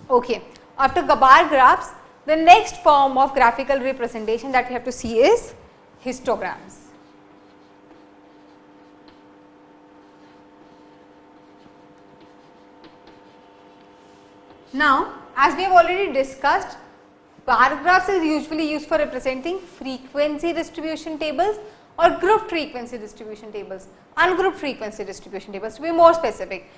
Okay, after bar graphs, the next form of graphical representation that we have to see is histograms. Now, as we have already discussed, bar graphs is usually used for representing frequency distribution tables or grouped frequency distribution tables, ungrouped frequency distribution tables to be more specific.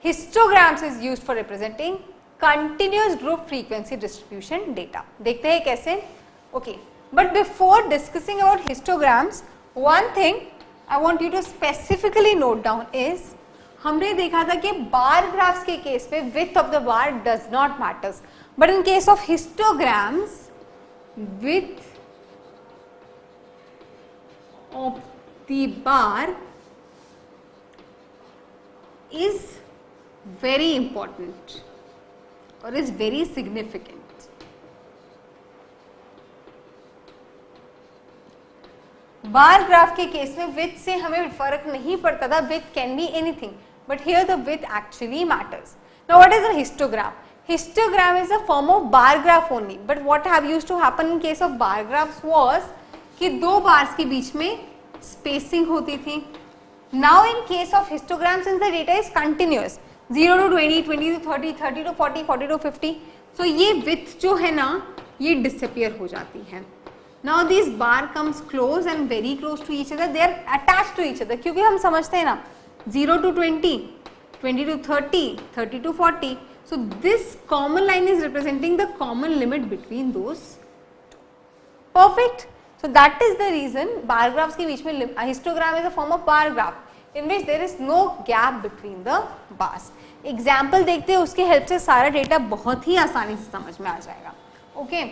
Histograms is used for representing continuous group frequency distribution data. देखते हैं कैसे? Okay, but before discussing about histograms, one thing I want you to specifically note down is हमने देखा था कि बार graphs के case में width of the bar does not matters, but in case of histograms, width of the bar is very important or is very significant. Bar graph के case में with से हमें फर्क नहीं पड़ता था, with can be anything, but here the with actually matters. Now what is a histogram? Histogram is a form of bar graph only, but what have used to happen in case of bar graphs was कि दो bars के बीच में spacing होती थी. Now in case of histogram, since the data is continuous 0 to 20, 20 to 30, 30 to 40, 40 to 50, so ये width जो है ना ये disappear हो जाती है. Now these bar comes close and very close to each other, they are attached to each other, क्योंकि हम समझते हैं ना 0 to 20, 20 to 30, 30 to 40. So this common line is representing the common limit between those. Perfect. So that is the reason bar graphs के बीच में histogram is a form of bar graph in which there is no gap between the bars. Example देखते हैं, उसके help से सारा data बहुत ही आसानी से समझ में आ जाएगा. Okay.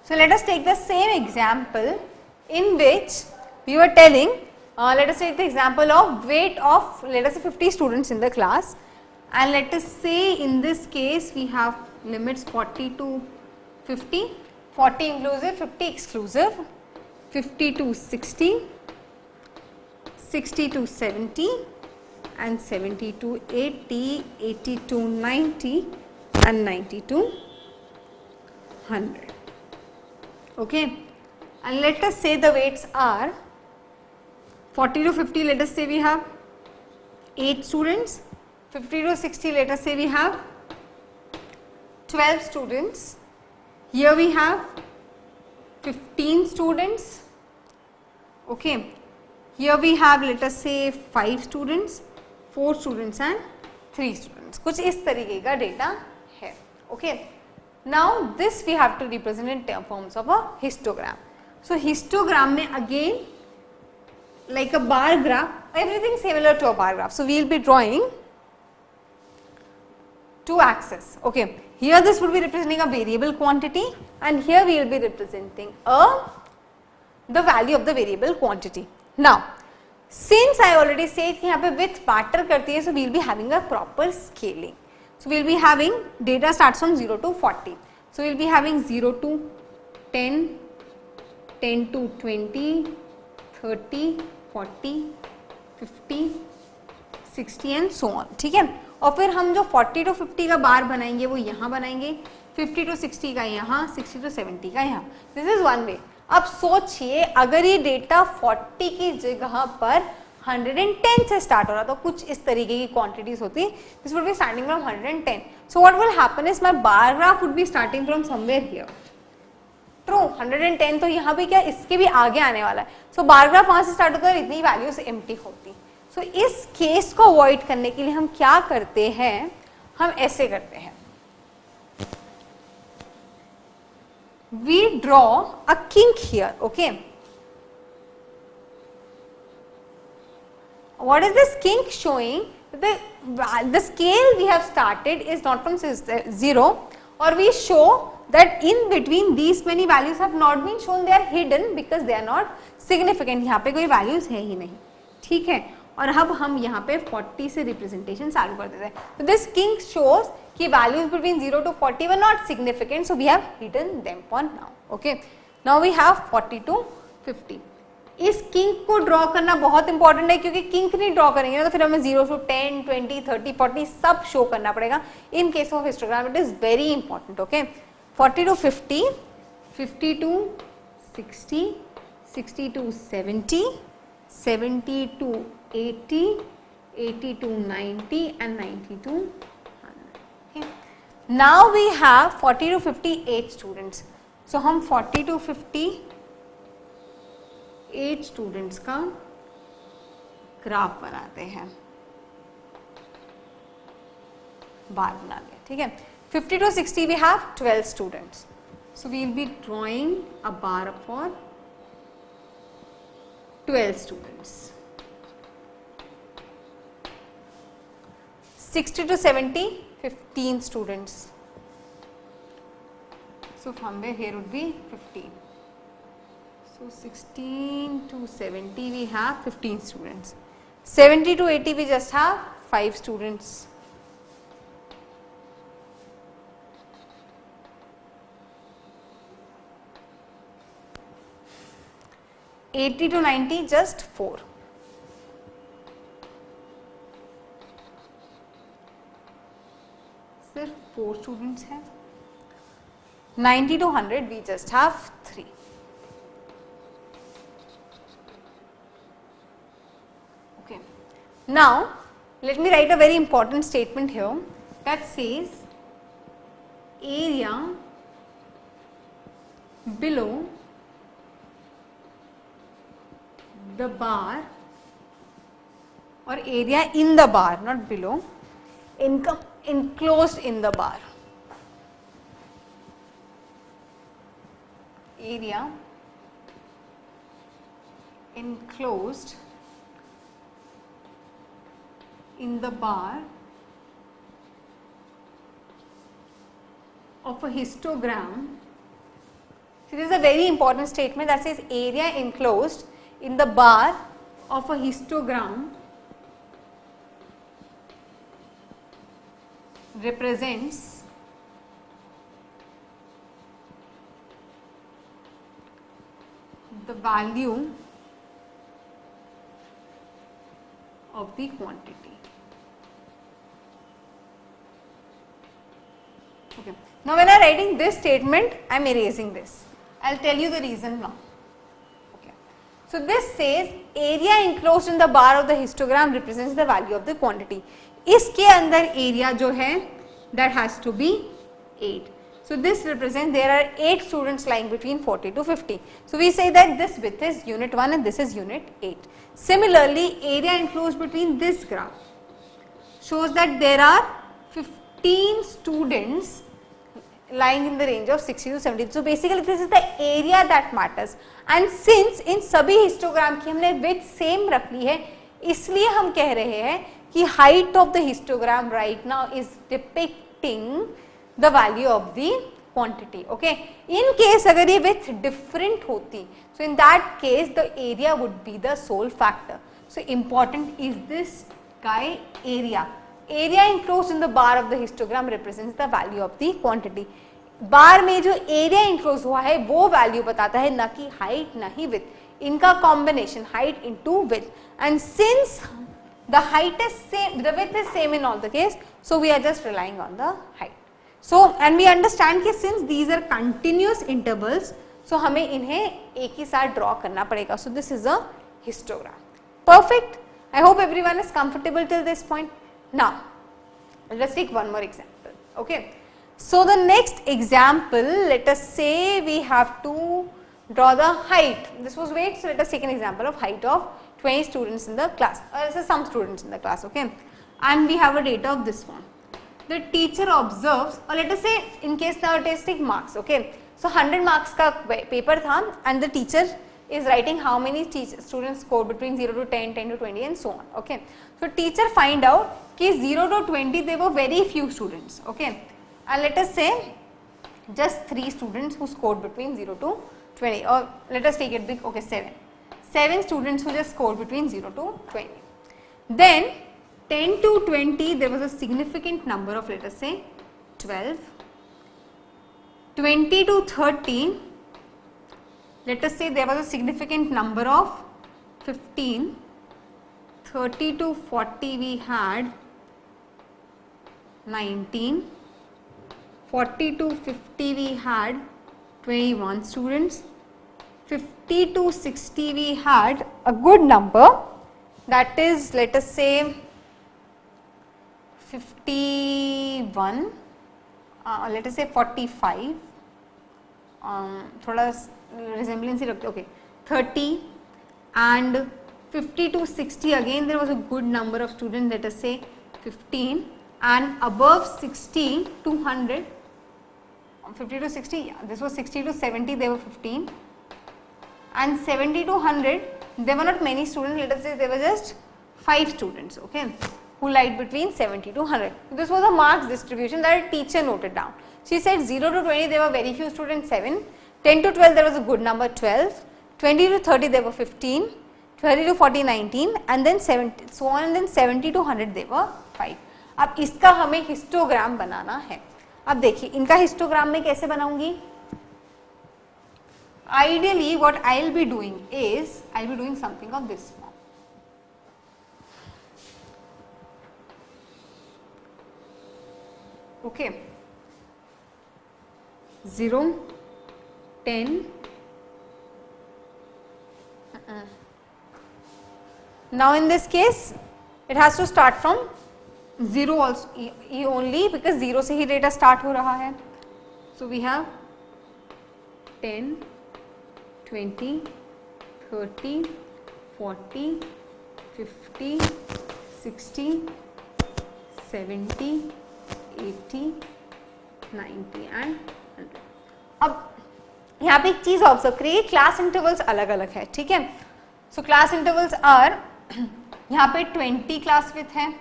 So let us take the same example in which we were telling. Let us take the example of weight of, let us say 50 students in the class, and let us say in this case we have limits 40 to 50, 40 inclusive, 50 exclusive, 50 to 60, 60 to 70 and 70 to 80, 80 to 90 and 90 to 100. Okay, and let us say the weights are 40 to 50, let us say we have 8 students, 50 to 60, let us say we have 12 students, here we have 15 students, okay, here we have let us say 5 students, 4 students and 3 students, कुछ इस तरीके का data है. Okay, now this we have to represent in terms of a histogram. So histogram में again like a bar graph, everything similar to a bar graph. So we will be drawing two axes. Okay, here this would be representing a variable quantity and here we will be representing the value of the variable quantity. Now since I already said कि यहाँ पे width matter करती है, so we will be having a proper scaling. So we will be having data starts from 0 to 40. So we will be having 0 to 10, 10 to 20, 30, 40, 50, 60 and so on. ठीक है, और फिर हम जो 40 to 50 का बार बनाएंगे वो यहाँ बनाएंगे, 50 to 60 का यहाँ, 60 to 70 का यहाँ. This is one way. अब सोचिए अगर ये डेटा 40 की जगह पर 110 से स्टार्ट हो रहा तो कुछ इस तरीके की क्वांटिटीज होती, this would be starting from 110. So what will happen is my bar graph would be starting from somewhere here. True, 110 तो यहाँ भी क्या इसके भी आगे आने वाला है. सो बार ग्राफ वहां से स्टार्ट होता है, इतनी वैल्यूज एम्प्टी होती. सो इस केस को अवॉइड करने के लिए हम क्या करते हैं, हम ऐसे करते हैं, we draw a kink here. Okay, what is this kink showing? The scale we have started is not from 0, or we show that in between these many values have not been shown, they are hidden because they are not significant. यहाँ पे कोई values है ही नहीं. ठीक है, और अब हम यहाँ पे 40 से रिप्रेजेंटेशन चालू कर देते हैं. तो दिस kink shows कि values between 0 to 40 were not significant, so we have hidden them for now. Okay, now we have 40 to 50. इस किंक को ड्रॉ करना बहुत इंपॉर्टेंट है, क्योंकि किंक नहीं ड्रॉ करेंगे ना तो फिर हमें 0 to 10, 20, 30, 40 सब शो करना पड़ेगा. In case of histogram it is very important. Okay, 40 to 50, 50 to 60, 60 to 70, 70 to 80, 80 to 90 and 90 to 100. Okay. Now we have 40 to 58 students. So हम 40 to 58 students का ग्राफ बनाते हैं, बार बनाते हैं. ठीक है, 50 to 60 we have 12 students. So we will be drawing a bar for 12 students. 60 to 70, 15 students. So from where here would be 15. So 16 to 70 we have 15 students. 70 to 80 we just have 5 students. $80 to 90 just 4. सिर्फ 4 students हैं. 90 to 100 we just have 3. Okay. Now let me write a very important statement here that says area below the bar or area in the bar, not below, enclosed in the bar. Area enclosed in the bar of a histogram. So this is a very important statement that says area enclosed in the bar of a histogram represents the value of the quantity. Okay. Now when I am writing this statement, I am erasing this. I will tell you the reason now. Okay. So this says area enclosed in the bar of the histogram represents the value of the quantity. इसके अंदर area जो है that has to be 8. So this represents there are 8 students lying between 40 to 50. So we say that this width is unit 1 and this is unit 8. Similarly, area enclosed between this graph shows that there are 15 students lying in the range of 60 to 70. So basically this is the area that matters. And since इन सभी histogram की हमने width same रख ली है, इसलिए हम कह रहे हैं कि height of the histogram right now is depicting the value of the quantity. Okay. In case अगर ये width different होती, so in that case the area would be the sole factor. So important is this guy area. Area enclosed in the bar of the histogram represents the value of the quantity. बार में जो area enclose हुआ है वो value बताता है, ना कि height ना ही विड्थ. इनका combination height into width. And since the height is same, the width is same in all the case, so we are just relying on the height. So and we understand कि since these are continuous intervals, so हमें इन्हें एक ही साथ draw करना पड़ेगा. So this is a histogram. Perfect. I hope everyone is comfortable till this point. Now let's take one more example. Okay. So the next example, let us say we have to draw the height. This was weight, so let us take an example of height of 20 students in the class, this is some students in the class, okay, and we have a data of this one. The teacher observes, or let us say in case now it is take marks, okay, so 100 marks का paper था and the teacher is writing how many students scored between 0 to 10, 10 to 20 and so on, okay. So teacher find out कि 0 to 20 there were very few students, okay, and let us say just 3 students who scored between 0 to 20, or let us take it big, okay, 7 students who just scored between 0 to 20. Then 10 to 20 there was a significant number of, let us say 12. 20 to 30 let us say there was a significant number of 15, 30 to 40 we had 19, 40 to 50 we had 21 students, 50 to 60 we had a good number, that is, let us say 51, let us say 45, थोड़ा resemblance ही रखते, okay, 30, and 50 to 60 again there was a good number of students, let us say 15, and above 60 200, 50 to 60, yeah, this was 60 to 70 they were 15, and 70 to 100 there were not many students, let us say there were just 5 students, okay, who lied between 70 to 100. This was a marks distribution that a teacher noted down. She said 0 to 20 there were very few students, 7, 10 to 12 there was a good number, 12, 20 to 30 there were 15, 30 to 40 19, and then 70, so on, and then 70 to 100 there were 5. अब इसका हमें histogram बनाना है. अब देखिए इनका histogram में कैसे बनाऊंगी. Ideally what I will be doing is, I will be doing something of this form. Okay, 0, 10, now in this case it has to start from 0 also only, because 0 से ही data start हो रहा है. So we have 10, 20, 30, 40, 50, 60, 70, 80, 90 and 100. अब यहाँ पे एक चीज observe करिए, क्लास इंटरवल्स अलग अलग है, ठीक है. सो क्लास इंटरवल्स आर, यहाँ पे 20 क्लास विथ है,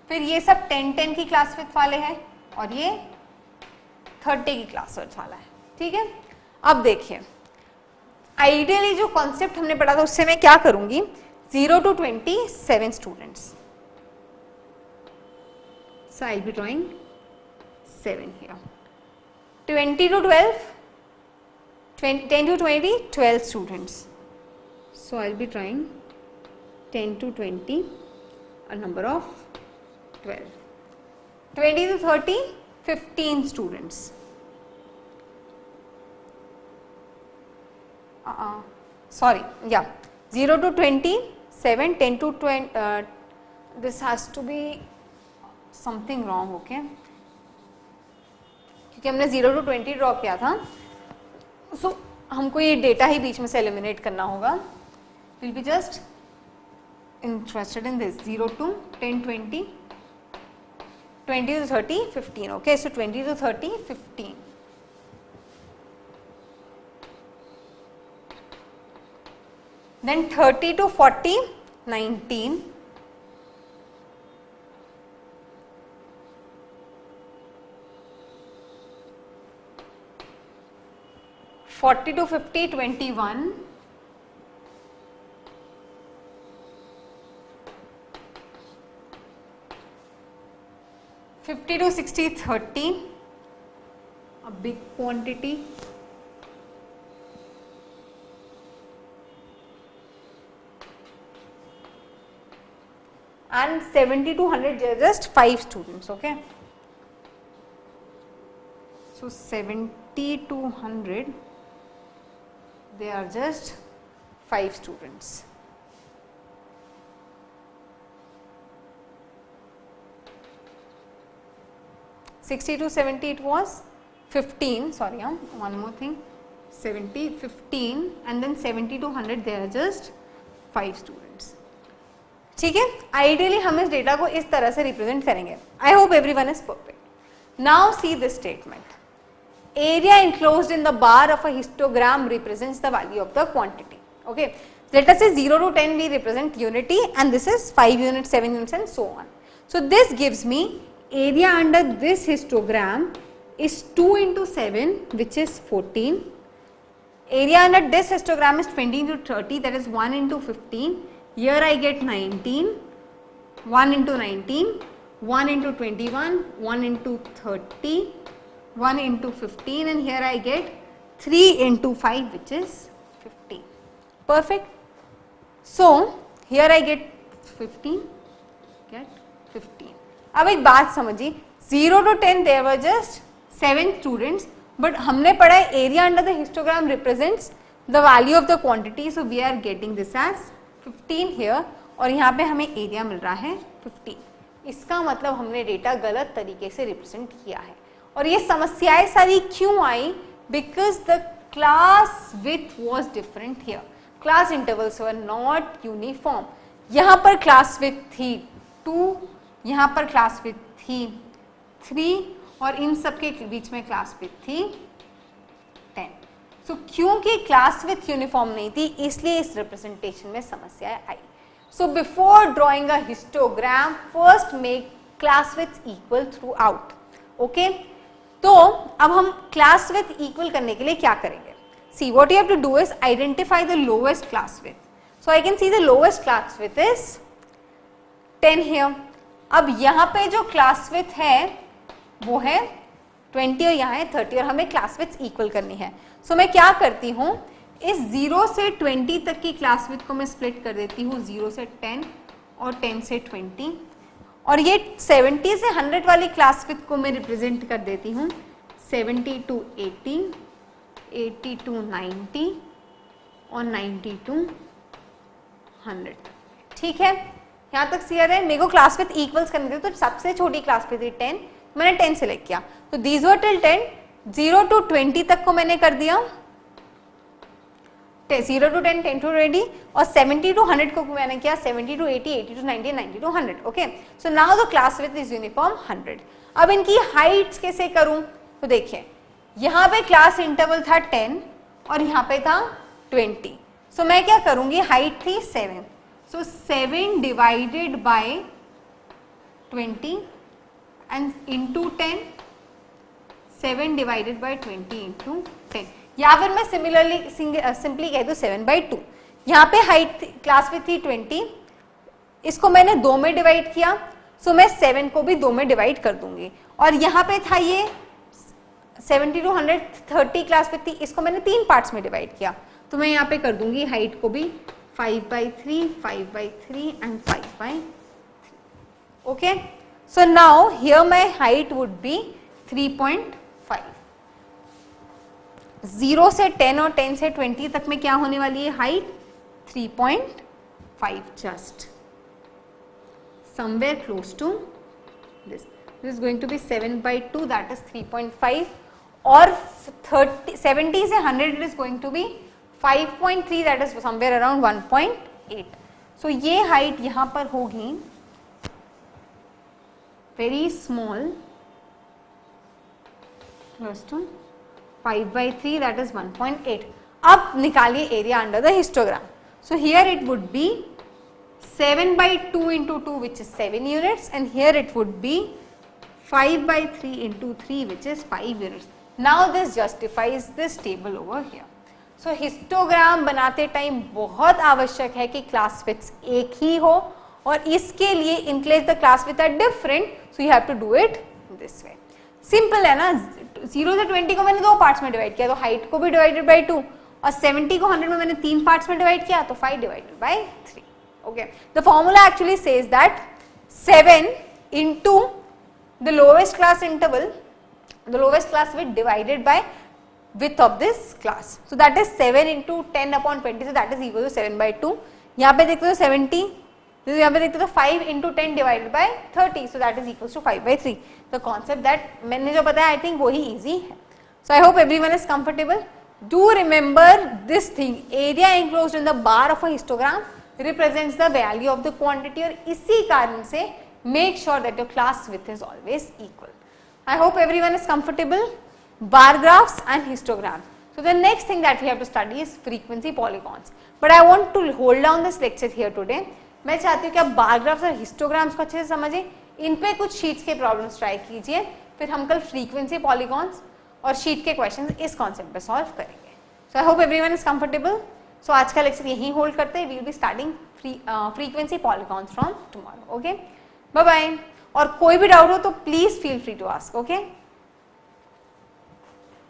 फिर ये सब 10 की क्लास विथ वाले हैं, और ये 30 की क्लास विथ वाला है, ठीक है. अब देखिए आइडियली जो कॉन्सेप्ट हमने पढ़ा था उससे मैं क्या करूंगी, 0 to 20 7 students, so I'll be drawing 7 here. 20 to 12, 10 to 20 12 students, so I'll be drawing 10 to 20 a number of 12. 20 to 30 15 students. Sorry, yeah, 0 to 20 7, 10 to 20, this has to be something wrong, okay, क्योंकि हमने 0 to 20 draw किया था, so हमको ये data ही बीच में से eliminate करना होगा. Will be just interested in this 0 to 10, 20, 20 to 30 15, okay, so 20 to 30 15, then 30 to 40 19, 40 to 50 21, 50 to 60 30, a big quantity, and 70 to 100 just 5 students, okay. So 70 to 100 they are just 5 students. '60 to 70 it was 15, sorry, one more thing, 70, 15, and then 70 to 100 they are just 5 students. ठीक है, ideally हम इस data को इस तरह से represent करेंगे. आई hope everyone is perfect. Now see this statement, area enclosed in the bar of a histogram represents the value of the quantity. Okay, let us say 0 to 10 we represent unity, and this is 5 units, 7 units and so on. So this gives me area under this histogram is 2 into 7 which is 14. Area under this histogram is 20 into 30, that is 1 into 15. Here I get 19, 1 into 19, 1 into 21, 1 into 30, 1 into 15, and here I get 3 into 5 which is 50. perfect. So here I get 15. अब एक बात समझिए, 0 to 10 there were just 7 students, but हमने पढ़ा है area under the histogram represents the value of the quantity, so we are getting this as 15 here, और यहाँ पे हमें area मिल रहा है 15. इसका मतलब हमने डेटा गलत तरीके से रिप्रेजेंट किया है. और ये समस्याएं सारी क्यों आई? Because the class with was different here, class intervals were not uniform. यहाँ पर क्लास विथ थी 2, यहाँ पर क्लास विथ थी 3, और इन सब के बीच में क्लास विथ थी 10. सो क्योंकि क्लास विथ यूनिफॉर्म नहीं थी, इसलिए इस रिप्रेजेंटेशन में समस्याएं आई. So before drawing a histogram, first make class width equal throughout. Okay? तो अब हम class width equal करने के लिए क्या करेंगे? See, what you have to do is identify the lowest class width. So I can see the lowest class width is 10 here. अब यहाँ पे जो class width है वो है 20 और यहाँ है 30, और हमें class width equal करनी है. So मैं क्या करती हूँ, इस 0 से 20 तक की क्लास विथ को मैं स्प्लिट कर देती हूँ 0 से 10 और 10 से 20, और ये 70 से 100 वाली क्लास विथ को मैं रिप्रेजेंट कर देती हूँ 70 to 80, 80 to 90 और 90 to 100. ठीक है, यहाँ तक क्लियर है. मेरे को क्लास विथ इक्वल्स करने थे, तो सबसे छोटी क्लास विथ थी 10, मैंने 10 सेलेक्ट किया. तो दीज वर टिल 10, 0 to 20 तक को मैंने कर दिया 0 to 10, 10 to 20, और 70 to 100 को मैंने किया 70 to 80, 80 to 90, 90 to 100. Okay, so now the class with is uniform 100. अब इनकी हाइट्स कैसे करूं? तो देखिए, यहाँ पे क्लास इंटरवल था 10 और यहाँ पे था 20. सो मैं क्या करूंगी, हाइट थी 7, सो 7 divided by 20 and into 10, 7 divided by 20 into 10, या फिर मैं सिमिलरली सिंपली कह दूं 7/2. यहाँ पे हाइट क्लास विथ थी 20, इसको मैंने 2 में डिवाइड किया, सो मैं 7 को भी 2 में डिवाइड कर दूंगी. और यहाँ पे था ये 70 to 100, 30 क्लास विथ थी, इसको मैंने 3 पार्ट्स में डिवाइड किया, तो मैं यहाँ पे कर दूंगी हाइट को भी 5/3, 5/3 and 5/3. Okay, so now here my height would be 3.5. 0 से 10 और 10 से 20 तक में क्या होने वाली है height? 3.5, just somewhere close to this. This is going to be 7/2, that is 3.5, और 70 से 100 it is going to be 5.3, that is somewhere around 1.8. So ये हाइट यहाँ पर होगी very small, close to 5/3, that is 1.8. अब निकालिए area under the histogram. So here it would be 7/2 into 2, which is 7 units, and here it would be 5/3 into 3, which is 5 units. Now this justifies this table over here. So histogram बनाते time बहुत आवश्यक है कि class विथ्स एक ही हो, और इसके लिए in case the class with are different, so you have to do it this way. Simple है ना. 0 से 20 को मैंने 2 पार्ट्स में डिवाइड किया, तो हाइट को भी डिवाइडेड बाय 2, और 70 को 100 में मैंने 3 पार्ट्स में डिवाइड किया, तो 5 divided by 3. Okay, the formula actually says that 7 into the lowest class interval, the lowest class width divided by width of this class. So that is 7 into 10/20, so that is equal to 7/2. यहाँ पे देखते हो 70, यहाँ पे देखते हो 5 into 10 divided by 30, so that is equals to 5/3. The concept that मैंने जो बताया, I think वही easy है. So I hope everyone is comfortable. Do remember this thing, area enclosed in the bar of a histogram represents the value of the quantity, और इसी कारण से make sure that your class width is always equal. I hope everyone is comfortable. Bar graphs and histogram. So the next thing that we have to study is frequency polygons. But I want to hold down this lecture here today. मैं चाहती हूँ कि आप बार graphs और histograms को अच्छे से समझें, इन पे कुछ शीट्स के प्रॉब्लम्स ट्राई कीजिए, फिर हम कल फ्रीक्वेंसी पॉलीगॉन्स और शीट के क्वेश्चंस इस कॉन्सेप्ट पे सॉल्व करेंगे. So I hope everyone is comfortable. सो आज का लेक्चर यहीं होल्ड करते हैं. We will be starting frequency polygons from tomorrow. Okay, bye bye. और कोई भी डाउट हो तो please feel free to ask. Okay.